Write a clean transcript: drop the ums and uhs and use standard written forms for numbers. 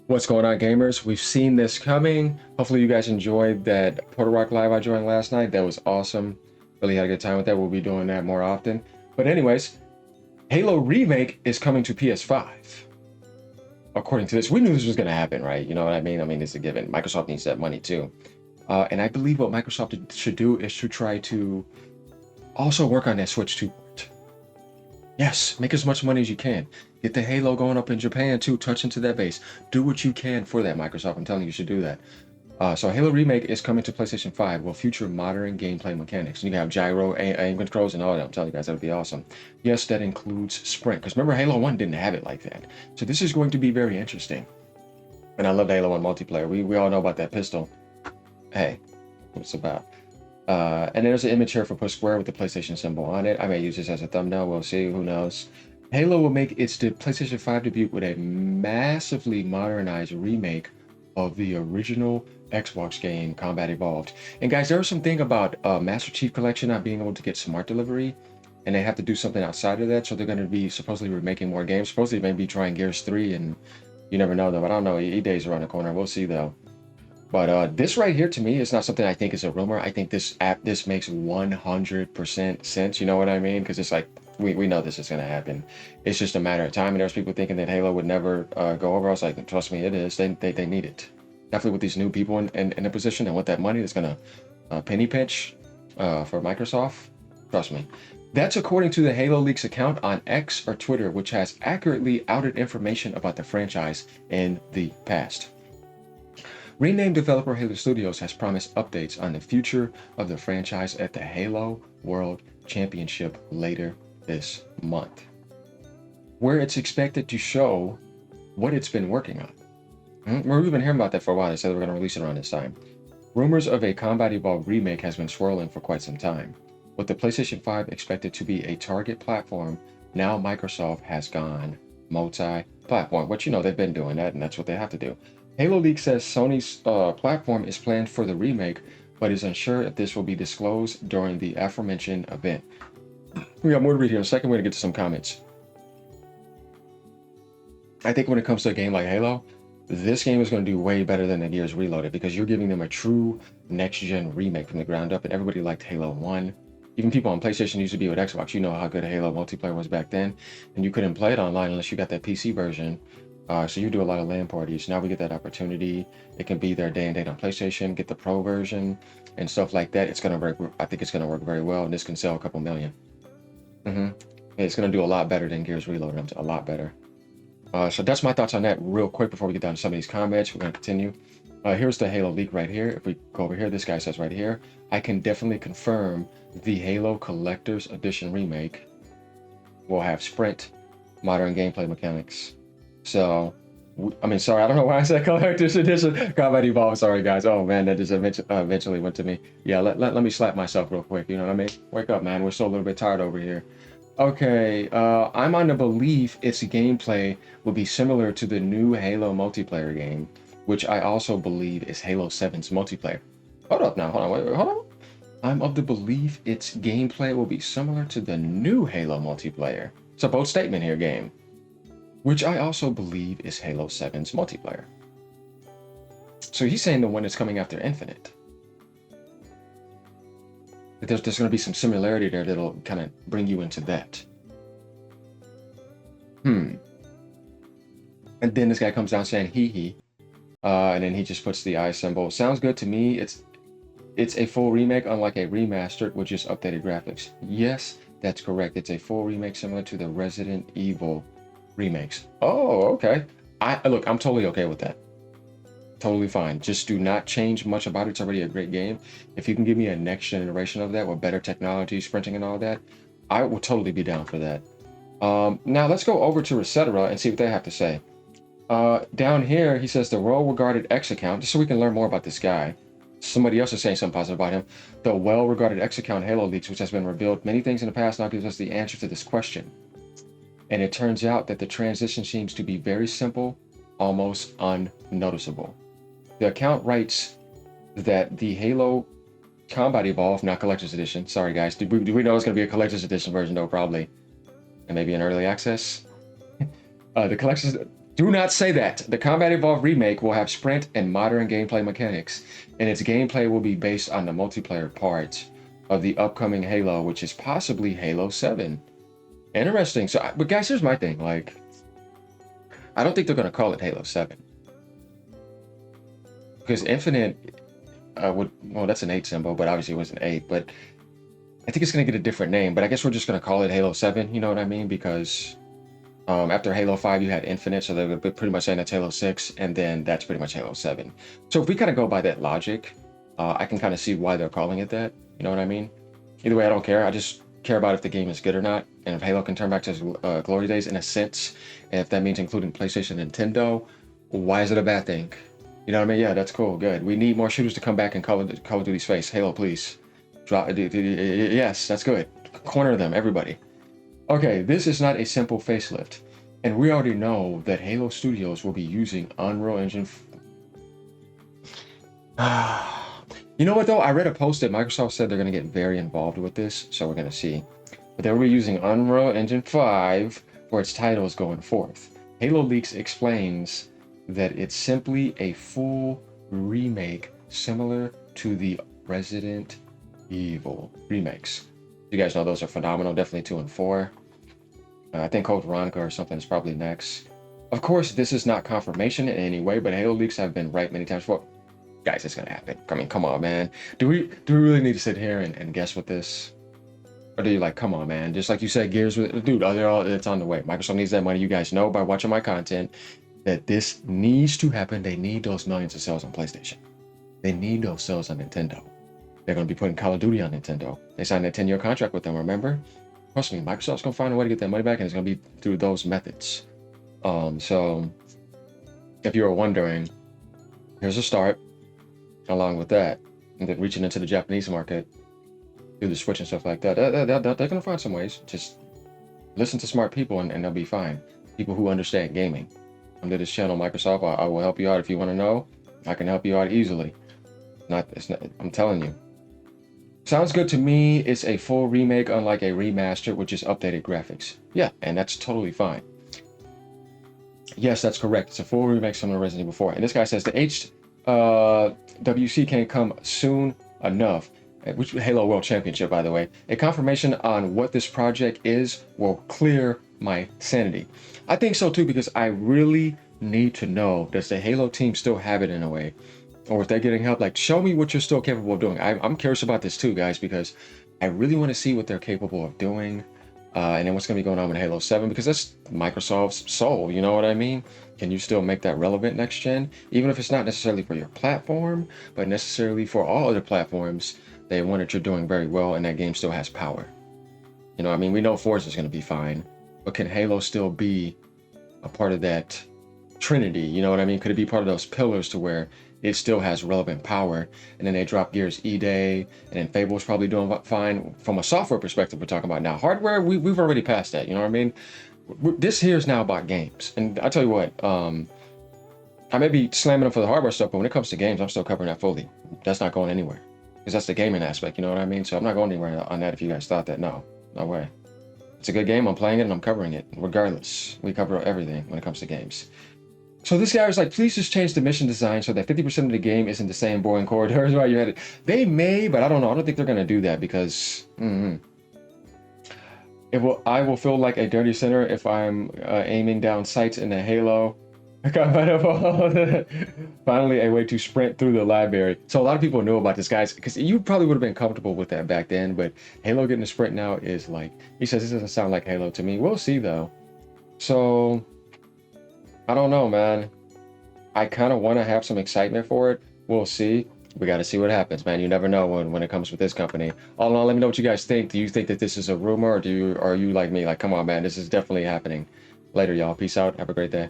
What's going on, gamers? We've seen this coming. Hopefully you guys enjoyed that Portal Rock Live I joined last night. That was awesome. Really had a good time with that. We'll be doing that more often. But anyways, Halo Remake is coming to PS5. According to this, we knew this was going to happen, right? You know what I mean? I mean, it's a given. Microsoft needs that money too. And I believe what Microsoft should do is to try to also work on that Switch 2 port. Yes, make as much money as you can. Get the Halo going up in Japan too. Touch into that base. Do what you can for that, Microsoft. I'm telling you, you should do that. So Halo Remake is coming to PlayStation 5. Will feature modern gameplay mechanics. You can have gyro, aim controls, and all that. I'm telling you guys, that would be awesome. Yes, that includes sprint. Because remember, Halo 1 didn't have it like that. So this is going to be very interesting. And I love the Halo 1 multiplayer. We all know about that pistol. Hey, what it's about. And there's an image here for push square with the PlayStation symbol on it. I may use this as a thumbnail. We'll see. Who knows? Halo will make its PlayStation 5 debut with a massively modernized remake of the original Xbox game Combat Evolved. And guys, there was something about Master Chief Collection not being able to get smart delivery, and they have to do something outside of that. So they're going to be supposedly remaking more games. Supposedly maybe trying Gears 3, and you never know though. But I don't know. E-Day's around the corner. We'll see though. But this right here to me is not something I think is a rumor. I think this makes 100% sense. You know what I mean? Because it's like we know this is going to happen. It's just a matter of time. And there's people thinking that Halo would never go over. I was like, trust me, it is. They need it. Definitely with these new people in a position and with that money that's going to penny pinch for Microsoft. Trust me. That's according to the Halo Leaks account on X or Twitter, which has accurately outed information about the franchise in the past. Renamed developer Halo Studios has promised updates on the future of the franchise at the Halo World Championship later this month, where it's expected to show what it's been working on. We've been hearing about that for a while. They said they were going to release it around this time. Rumors of a Combat Evolved remake has been swirling for quite some time. With the PlayStation 5 expected to be a target platform, now Microsoft has gone multi-platform, which, you know, they've been doing that, and that's what they have to do. Halo Leak says Sony's platform is planned for the remake, but is unsure if this will be disclosed during the aforementioned event. We got more to read here in a second. We're going to get to some comments. I think when it comes to a game like Halo, this game is going to do way better than the Gears Reloaded because you're giving them a true next-gen remake from the ground up, and everybody liked Halo 1. Even people on PlayStation used to be with Xbox. You know how good Halo multiplayer was back then, and you couldn't play it online unless you got that PC version. So you do a lot of LAN parties. Now we get that opportunity. It can be there day and date on PlayStation, get the Pro version and stuff like that. It's going to work. I think it's going to work very well, and this can sell a couple million. It's going to do a lot better than Gears Reloaded. A lot better. So that's my thoughts on that real quick before we get down to some of these comments. We're going to continue. Here's the Halo leak right here. If we go over here, this guy says right here, I can definitely confirm the Halo Collector's Edition remake will have sprint, modern gameplay mechanics. So, I mean, sorry, I don't know why I said Collector's Edition. Combat Evolved, sorry guys. Oh man, that just eventually went to me. Yeah, let me slap myself real quick, you know what I mean? Wake up, man, we're still a little bit tired over here. Okay, I'm on the belief its gameplay will be similar to the new Halo multiplayer game, which I also believe is Halo 7's multiplayer. Hold up now, hold on, wait, hold on. I'm of the belief its gameplay will be similar to the new Halo multiplayer. It's a bold statement here, game. Which I also believe is Halo 7's multiplayer. So he's saying the one that's coming after Infinite. There's going to be some similarity there that'll kind of bring you into that. And then this guy comes down saying hee. And then he just puts the eye symbol. Sounds good to me. It's a full remake, unlike a remastered with just updated graphics. Yes, that's correct. It's a full remake similar to the Resident Evil remakes. Oh, okay. Look, I'm totally okay with that. Totally fine. Just do not change much about it. It's already a great game. If you can give me a next generation of that with better technology, sprinting and all that, I will totally be down for that. Now let's go over to Recetera and see what they have to say. Down here, he says the well-regarded X account, just so we can learn more about this guy. Somebody else is saying something positive about him. The well-regarded X account Halo Leaks, which has been revealed many things in the past, now gives us the answer to this question. And it turns out that the transition seems to be very simple, almost unnoticeable. The account writes that the Halo Combat Evolved, not Collector's Edition. Sorry guys, do we know it's going to be a Collector's Edition version though? Probably. And maybe an early access. The Do not say that. The Combat Evolved Remake will have sprint and modern gameplay mechanics, and its gameplay will be based on the multiplayer part of the upcoming Halo, which is possibly Halo 7. Interesting. So, but guys, here's my thing. Like, I don't think they're going to call it Halo 7. Because Infinite would, well, that's an 8 symbol, but obviously it was an 8. But I think it's going to get a different name. But I guess we're just going to call it Halo 7. You know what I mean? Because after Halo 5, you had Infinite, so they were pretty much saying that's Halo 6, and then that's pretty much Halo 7. So if we kind of go by that logic, I can kind of see why they're calling it that. You know what I mean? Either way, I don't care. I just care about if the game is good or not, and if Halo can turn back to its glory days in a sense, and if that means including PlayStation and Nintendo, why is it a bad thing? You know what I mean? Yeah, that's cool. Good. We need more shooters to come back in Call of Duty's face. Halo, please. Drop. Yes, that's good. Corner them, everybody. Okay, this is not a simple facelift, and we already know that Halo Studios will be using Unreal Engine. You know what though? I read a post that Microsoft said they're going to get very involved with this, so we're going to see. But they will be using Unreal Engine 5 for its titles going forth. Halo Leaks explains that it's simply a full remake similar to the Resident Evil remakes. You guys know those are phenomenal, definitely 2 and 4. I think Code Veronica or something is probably next. Of course, this is not confirmation in any way, but Halo Leaks have been right many times before. Guys, it's gonna happen. I mean, come on, man. Do we really need to sit here and guess with this? Or do you like, come on, man? Just like you said, Gears, dude, it's on the way. Microsoft needs that money. You guys know by watching my content that this needs to happen. They need those millions of sales on PlayStation. They need those sales on Nintendo. They're going to be putting Call of Duty on Nintendo. They signed a 10-year contract with them, remember? Trust me, Microsoft's going to find a way to get that money back, and it's going to be through those methods. So, if you were wondering, here's a start, along with that, and then reaching into the Japanese market, do the Switch and stuff like that. They're going to find some ways. Just listen to smart people, and they'll be fine. People who understand gaming. Under this channel, Microsoft, I will help you out if you want to know. I can help you out easily. It's not, I'm telling you. Sounds good to me. It's a full remake, unlike a remaster, which is updated graphics. Yeah, and that's totally fine. Yes, that's correct. It's a full remake similar to Resident Evil 4. And this guy says the HWC can't come soon enough. Which Halo World Championship, by the way. A confirmation on what this project is will clear my sanity. I think so too, because I really need to know, does the Halo team still have it in a way? Or if they're getting help, like, show me what you're still capable of doing. I'm curious about this too, guys, because I really want to see what they're capable of doing. And then what's going to be going on with Halo 7, because that's Microsoft's soul, you know what I mean? Can you still make that relevant next gen? Even if it's not necessarily for your platform, but necessarily for all other platforms, they want that you're doing very well and that game still has power. You know, I mean, we know Forza is going to be fine, but can Halo still be a part of that trinity? You know what I mean? Could it be part of those pillars to where it still has relevant power? And then they drop Gears E-Day, and then Fable's probably doing fine from a software perspective. We're talking about now hardware. We've already passed that. You know what I mean? This here is now about games, and I tell you what, I may be slamming them for the hardware stuff, but when it comes to games, I'm still covering that fully. That's not going anywhere, because that's the gaming aspect. You know what I mean? So I'm not going anywhere on that. If you guys thought that, no way. It's a good game. I'm playing it and I'm covering it. Regardless, we cover everything when it comes to games. So this guy was like, please just change the mission design so that 50% of the game isn't the same boring corridors while you're at it. They may, but I don't know. I don't think they're going to do that, because I will feel like a dirty sinner if I'm aiming down sights in the Halo. Finally, a way to sprint through the library. So a lot of people know about this, guys, because you probably would have been comfortable with that back then, but Halo getting a sprint now is like, he says this doesn't sound like Halo to me. We'll see though. So I don't know, man. I kind of want to have some excitement for it. We'll see. We got to see what happens, man. You never know when it comes with this company. All in all, let me know what you guys think. Do you think that this is a rumor, or are you like me? Like, come on, man, this is definitely happening. Later, y'all. Peace out. Have a great day.